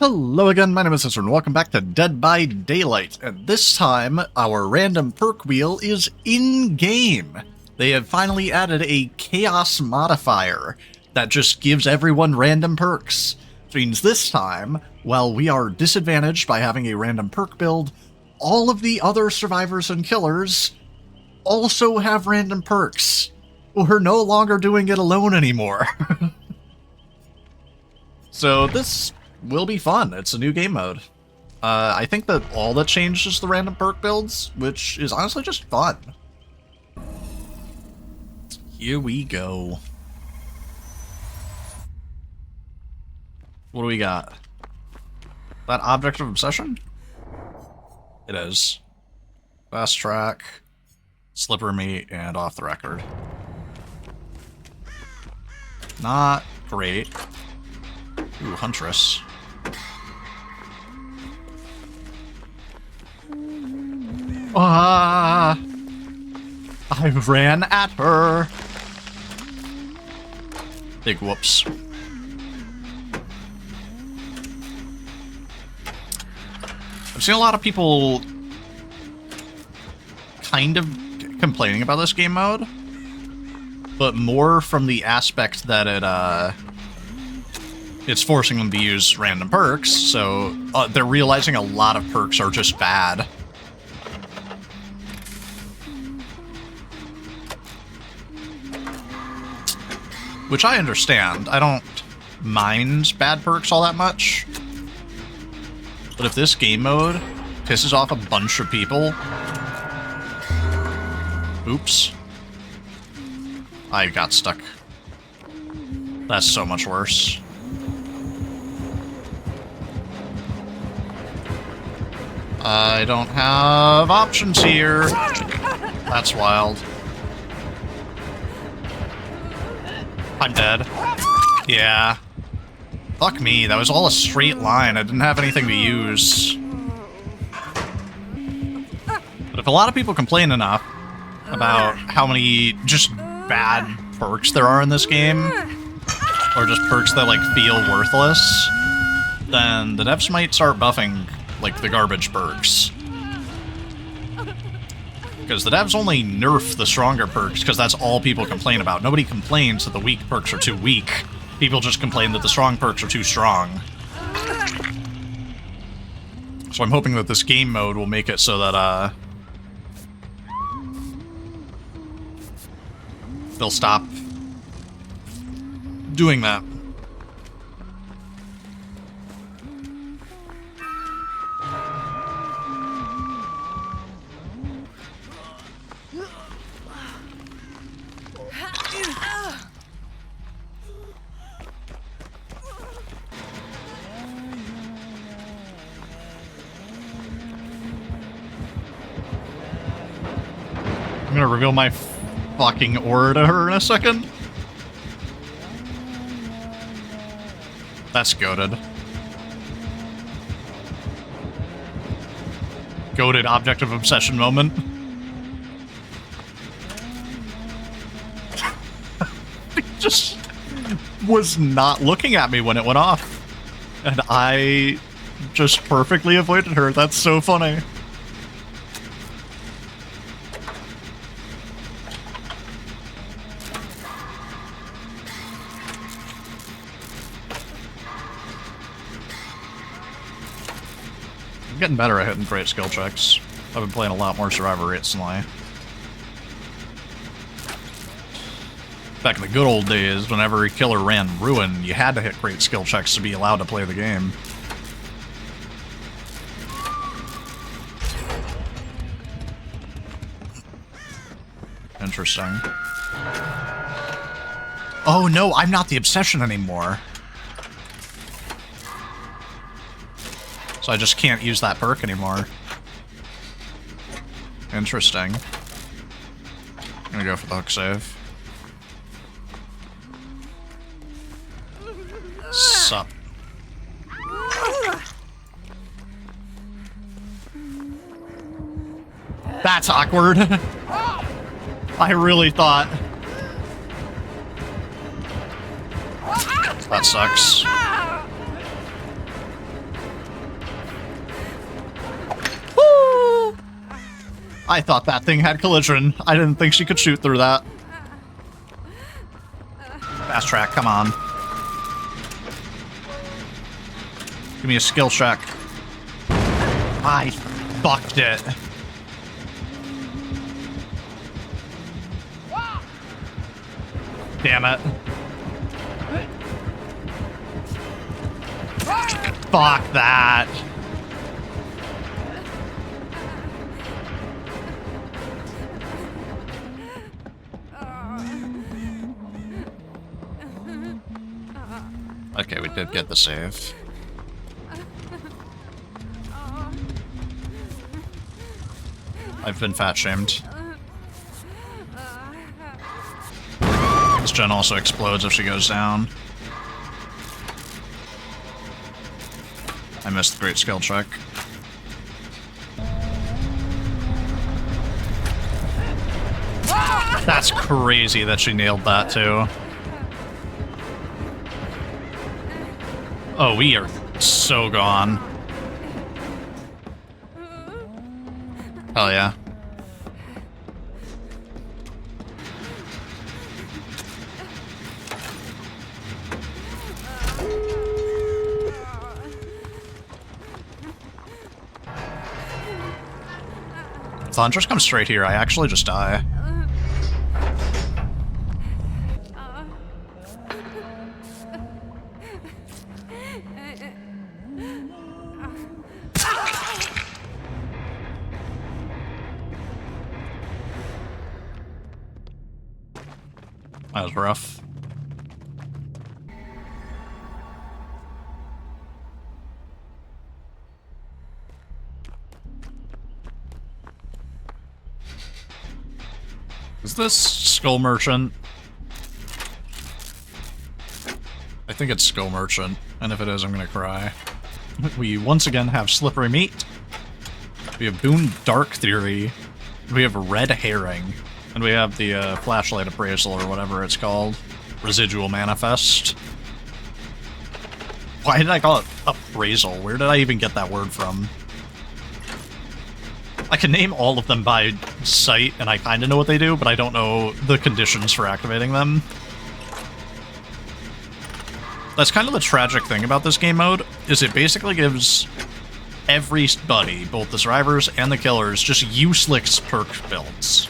Hello again, my name is Esrathebun, and welcome back to Dead by Daylight, and this time, our random perk wheel is in-game. They have finally added a chaos modifier that just gives everyone random perks. Which means this time, while we are disadvantaged by having a random perk build, all of the other survivors and killers also have random perks. We're no longer doing it alone anymore. So this will be fun. It's a new game mode. I think that all that changed is the random perk builds, which is honestly just fun. Here we go. What do we got? That object of obsession? It is. Fast track, slipper meat, and off the record. Not great. Ooh, Huntress. Ah! I ran at her! Big whoops. I've seen a lot of people kind of complaining about this game mode, but more from the aspect that it's forcing them to use random perks, so they're realizing a lot of perks are just bad. Which I understand. I don't mind bad perks all that much. But if this game mode pisses off a bunch of people... Oops. I got stuck. That's so much worse. I don't have options here. That's wild. I'm dead. Yeah. Fuck me, that was all a straight line. I didn't have anything to use. But if a lot of people complain enough about how many just bad perks there are in this game, or just perks that, like, feel worthless, then the devs might start buffing, like, the garbage perks. Because the devs only nerf the stronger perks because that's all people complain about. Nobody complains that the weak perks are too weak. People just complain that the strong perks are too strong. So I'm hoping that this game mode will make it so that, they'll stop doing that. I'm gonna reveal my fucking aura to her in a second. That's goated. Goated object of obsession moment. It just was not looking at me when it went off. And I just perfectly avoided her. That's so funny. I'm getting better at hitting great skill checks. I've been playing a lot more Survivor recently. Back in the good old days, when every killer ran Ruin, you had to hit great skill checks to be allowed to play the game. Interesting. Oh no, I'm not the obsession anymore. So I just can't use that perk anymore. Interesting. I'm gonna go for the hook save. Sup. That's awkward. I really thought. That sucks. I thought that thing had collision. I didn't think she could shoot through that. Fast track, come on. Give me a skill check. I fucked it. Damn it. Fuck that. Okay, we did get the save. I've been fat shamed. This gen also explodes if she goes down. I missed the great skill check. That's crazy that she nailed that too. Oh, we are so gone. Hell yeah. If the hunters come straight here, I actually just die. That was rough. Is this Skull Merchant? I think it's Skull Merchant, and if it is, I'm gonna cry. We once again have Slippery Meat. We have Boone Dark Theory. We have Red Herring. And we have the Flashlight Appraisal, or whatever it's called. Residual Manifest. Why did I call it Appraisal? Where did I even get that word from? I can name all of them by sight, and I kind of know what they do, but I don't know the conditions for activating them. That's kind of the tragic thing about this game mode, is it basically gives everybody, both the survivors and the killers, just useless perk builds.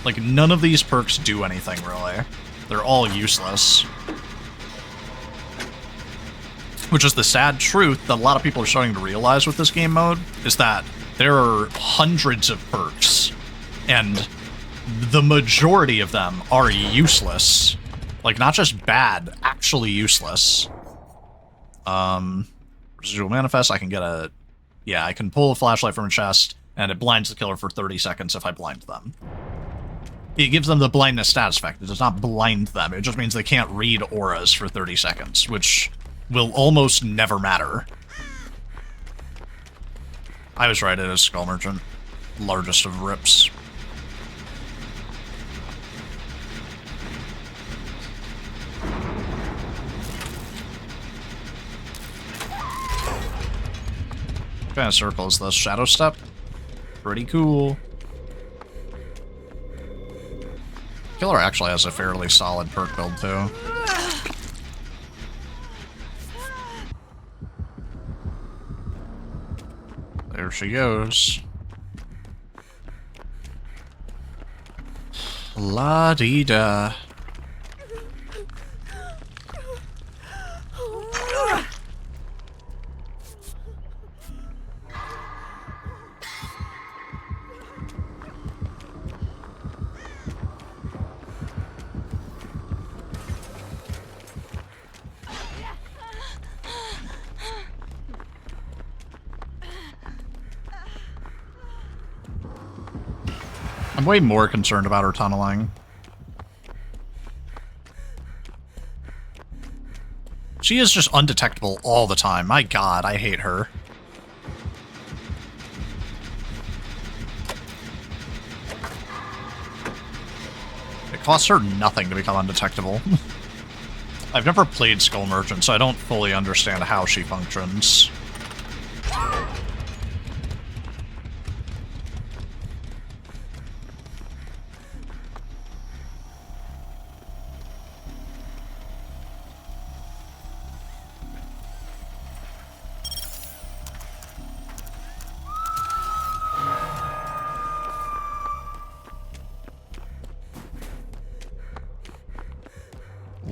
Like, none of these perks do anything, really. They're all useless. Which is the sad truth that a lot of people are starting to realize with this game mode, is that there are hundreds of perks, and the majority of them are useless. Like, not just bad, actually useless. Residual Manifest, I can get a... Yeah, I can pull a flashlight from a chest, and it blinds the killer for 30 seconds if I blind them. It gives them the blindness status effect. It does not blind them. It just means they can't read auras for 30 seconds, which will almost never matter. I was right, it is Skull Merchant. Largest of rips. What kind of circle is this? Shadow Step? Pretty cool. Killer actually has a fairly solid perk build, too. There she goes. La-dee-da. I'm way more concerned about her tunneling. She is just undetectable all the time. My god, I hate her. It costs her nothing to become undetectable. I've never played Skull Merchant, so I don't fully understand how she functions.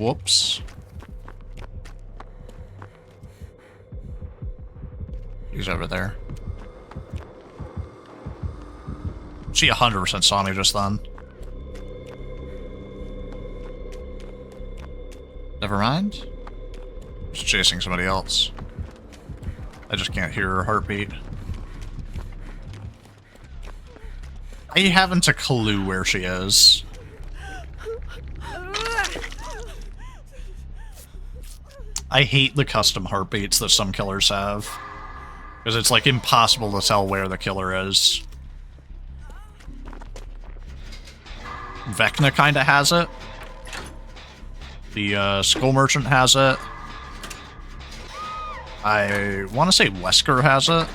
Whoops. He's over there. She 100% saw me just then. Never mind. She's chasing somebody else. I just can't hear her heartbeat. I haven't a clue where she is. I hate the custom heartbeats that some killers have. Because it's like impossible to tell where the killer is. Vecna kinda has it. The Skull Merchant has it. I want to say Wesker has it.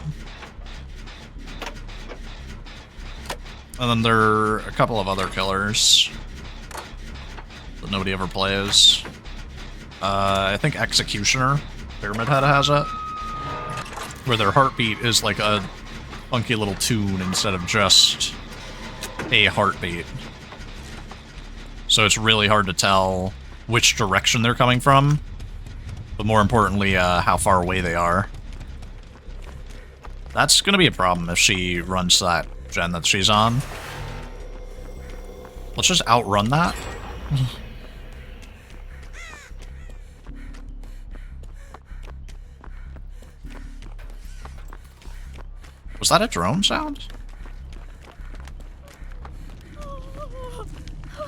And then there are a couple of other killers that nobody ever plays. I think Executioner, Pyramid Head has it. Where their heartbeat is like a funky little tune instead of just a heartbeat. So it's really hard to tell which direction they're coming from, but more importantly, how far away they are. That's gonna be a problem if she runs that gen that she's on. Let's just outrun that. Was that a drone sound?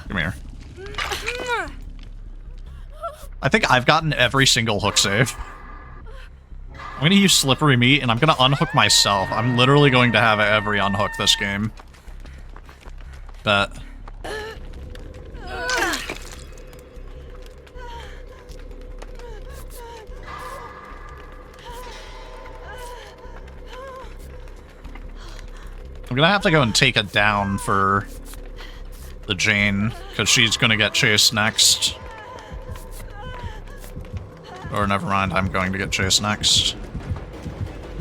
Come here. I think I've gotten every single hook save. I'm gonna use Slippery Meat, and I'm gonna unhook myself. I'm literally going to have every unhook this game. Bet. I'm gonna have to go and take it down for the Jane, because she's gonna get chased next. Or never mind, I'm going to get chased next.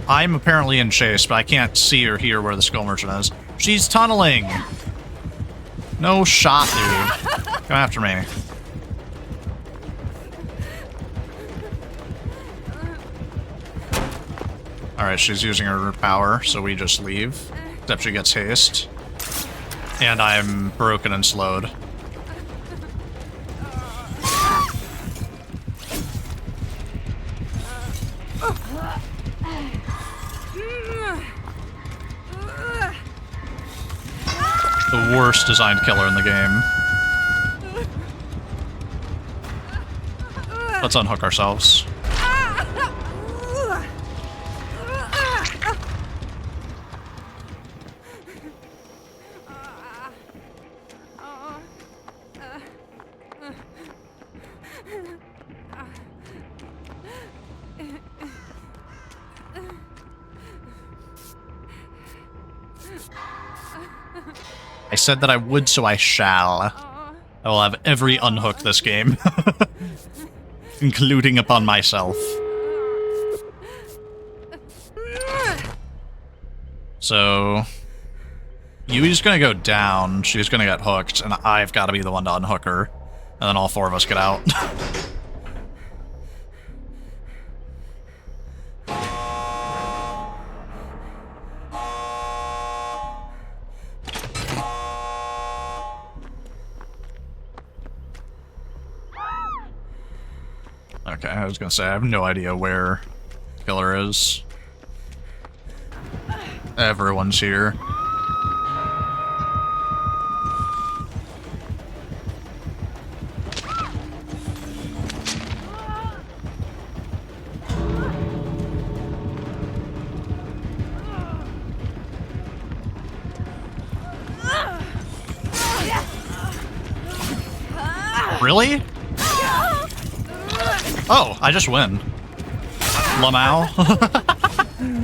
I'm apparently in chase, but I can't see or hear where the Skull Merchant is. She's tunneling! No shot, dude. Come after me. Alright, she's using her power, so we just leave. Except she gets haste. And I'm broken and slowed. The worst designed killer in the game. Let's unhook ourselves. I said that I would, so I shall. I will have every unhook this game. Including upon myself. So... Yui's gonna go down, she's gonna get hooked, and I've gotta be the one to unhook her. And then all four of us get out. Okay, I was gonna say, I have no idea where the killer is. Everyone's here. Really? Oh, I just win. Lamau.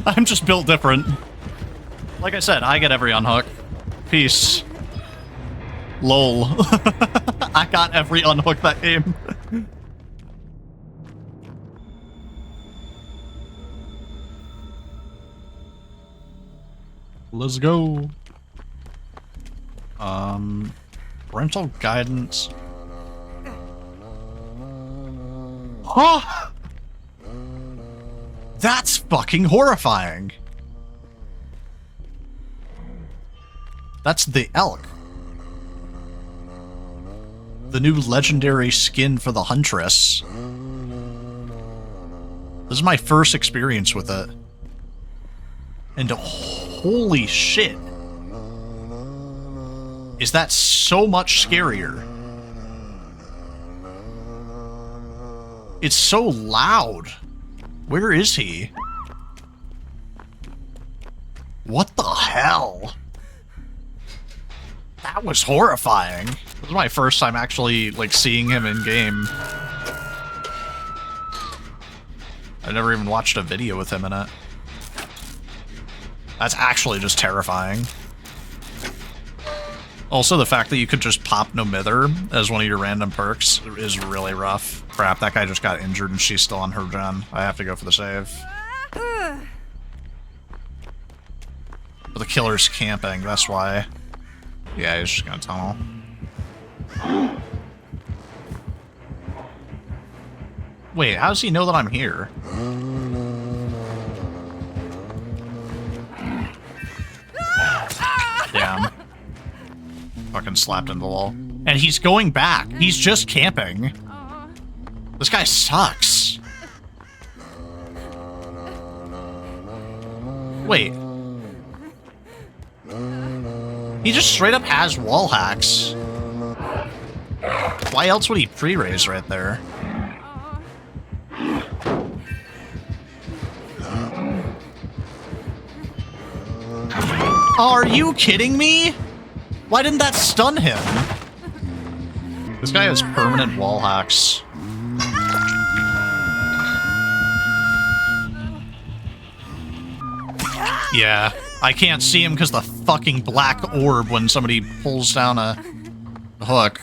I'm just built different. Like I said, I get every unhook. Peace. Lol. I got every unhook that game. Let's go. Parental guidance. Huh? That's fucking horrifying. That's the elk. The new legendary skin for the Huntress. This is my first experience with it. And holy shit. Is that so much scarier? It's so loud. Where is he? What the hell? That was horrifying. This is my first time actually, like, seeing him in game. I never even watched a video with him in it. That's actually just terrifying. Also, the fact that you could just pop No Mither as one of your random perks is really rough. Crap, that guy just got injured and she's still on her gen. I have to go for the save. But the killer's camping, that's why. Yeah, he's just gonna tunnel. Wait, how does he know that I'm here? Damn. Fucking slapped into the wall. And he's going back. He's just camping. This guy sucks. Wait. He just straight up has wall hacks. Why else would he pre-raise right there? Are you kidding me? Why didn't that stun him? This guy has permanent wall hacks. Yeah, I can't see him because the fucking black orb when somebody pulls down a hook.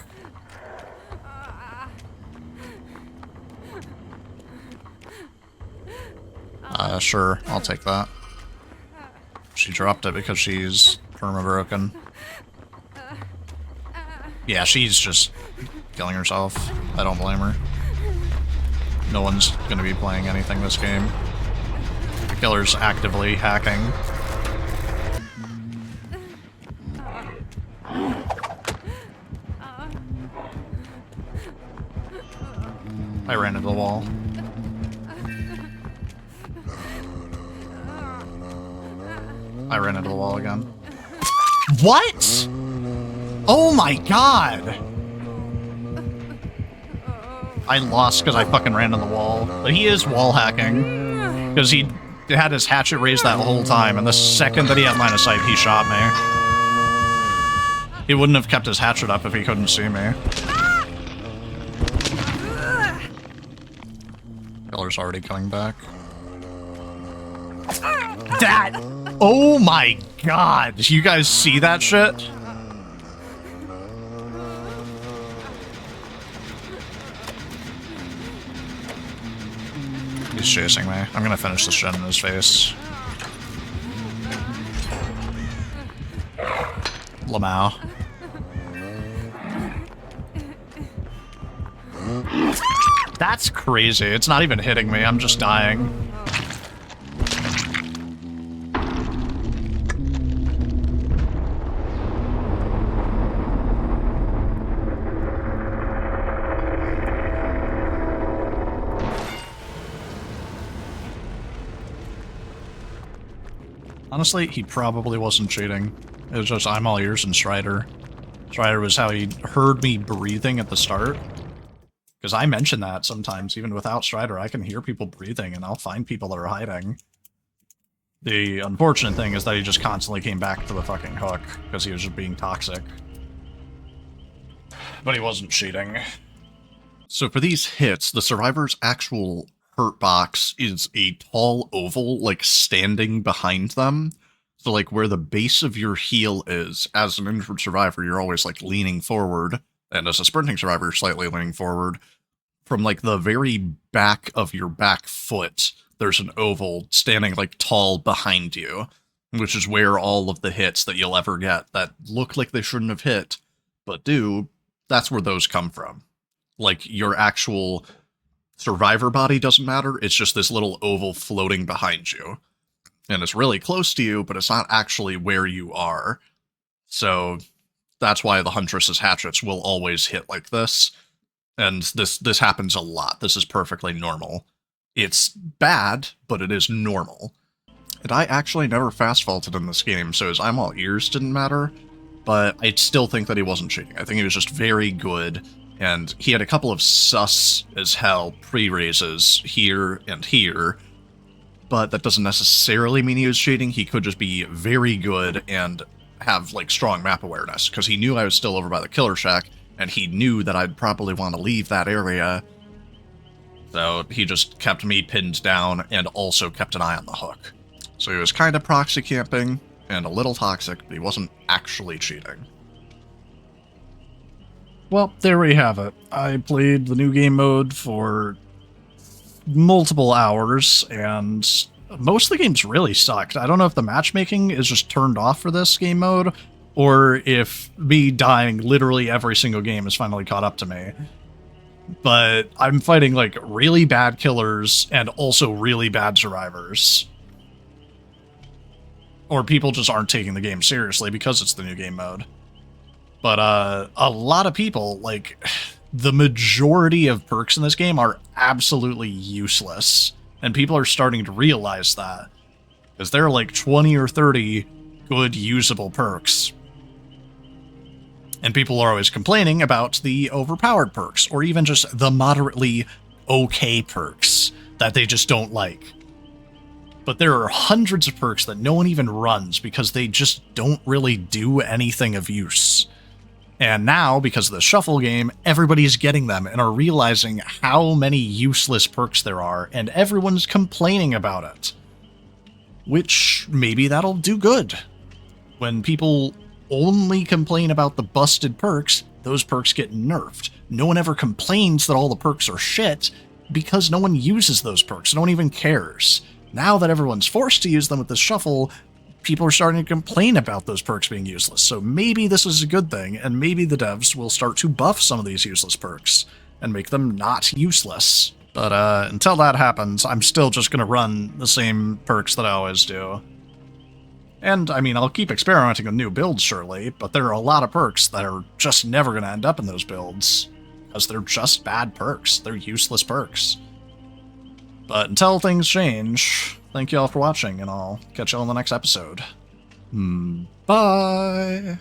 Sure, I'll take that. She dropped it because she's perma-broken. Yeah, she's just killing herself. I don't blame her. No one's gonna be playing anything this game. The killer's actively hacking. I ran into the wall. I ran into the wall again. What? Oh my god! I lost because I fucking ran into the wall. But he is wall hacking. Because he had his hatchet raised that whole time, and the second that he had line of sight, he shot me. He wouldn't have kept his hatchet up if he couldn't see me. Killer's already coming back. That! Oh my god! You guys see that shit? He's chasing me. I'm gonna finish the shit in his face. Lamau. That's crazy. It's not even hitting me. I'm just dying. Honestly, he probably wasn't cheating. It was just, I'm all ears and Strider. Strider was how he heard me breathing at the start. Because I mention that sometimes, even without Strider, I can hear people breathing and I'll find people that are hiding. The unfortunate thing is that he just constantly came back to the fucking hook, because he was just being toxic. But he wasn't cheating. So for these hits, the survivor's actual hurt box is a tall oval, like, standing behind them. So, like, where the base of your heel is, as an injured survivor, you're always, like, leaning forward, and as a sprinting survivor, you're slightly leaning forward. From, like, the very back of your back foot, there's an oval standing, like, tall behind you, which is where all of the hits that you'll ever get that look like they shouldn't have hit, but do, that's where those come from. Like, your actual survivor body doesn't matter, it's just this little oval floating behind you. And it's really close to you, but it's not actually where you are. So that's why the Huntress's hatchets will always hit like this. And this happens a lot. This is perfectly normal. It's bad, but it is normal. And I actually never fast vaulted in this game, so his I'm all ears didn't matter, but I still think that he wasn't cheating. I think he was just very good, and he had a couple of sus as hell pre-raises here and here, but that doesn't necessarily mean he was cheating. He could just be very good and have, like, strong map awareness, because he knew I was still over by the Killer Shack, and he knew that I'd probably want to leave that area, so he just kept me pinned down and also kept an eye on the hook. So he was kind of proxy camping and a little toxic, but he wasn't actually cheating. Well, there we have it. I played the new game mode for multiple hours, and most of the games really sucked. I don't know if the matchmaking is just turned off for this game mode, or if me dying literally every single game has finally caught up to me. But I'm fighting, like, really bad killers and also really bad survivors. Or people just aren't taking the game seriously because it's the new game mode. But a lot of people, like, the majority of perks in this game are absolutely useless. And people are starting to realize that. Because there are like 20 or 30 good usable perks. And people are always complaining about the overpowered perks, or even just the moderately okay perks that they just don't like. But there are hundreds of perks that no one even runs because they just don't really do anything of use. And now, because of the shuffle game, everybody's getting them and are realizing how many useless perks there are, and everyone's complaining about it. Which, maybe that'll do good. When people only complain about the busted perks, those perks get nerfed. No one ever complains that all the perks are shit, because no one uses those perks. No one even cares. Now that everyone's forced to use them with this shuffle, people are starting to complain about those perks being useless. So maybe this is a good thing, and maybe the devs will start to buff some of these useless perks and make them not useless. But until that happens, I'm still just going to run the same perks that I always do. And, I mean, I'll keep experimenting with new builds, surely, but there are a lot of perks that are just never going to end up in those builds, because they're just bad perks. They're useless perks. But until things change, thank you all for watching, and I'll catch you all in the next episode. Bye!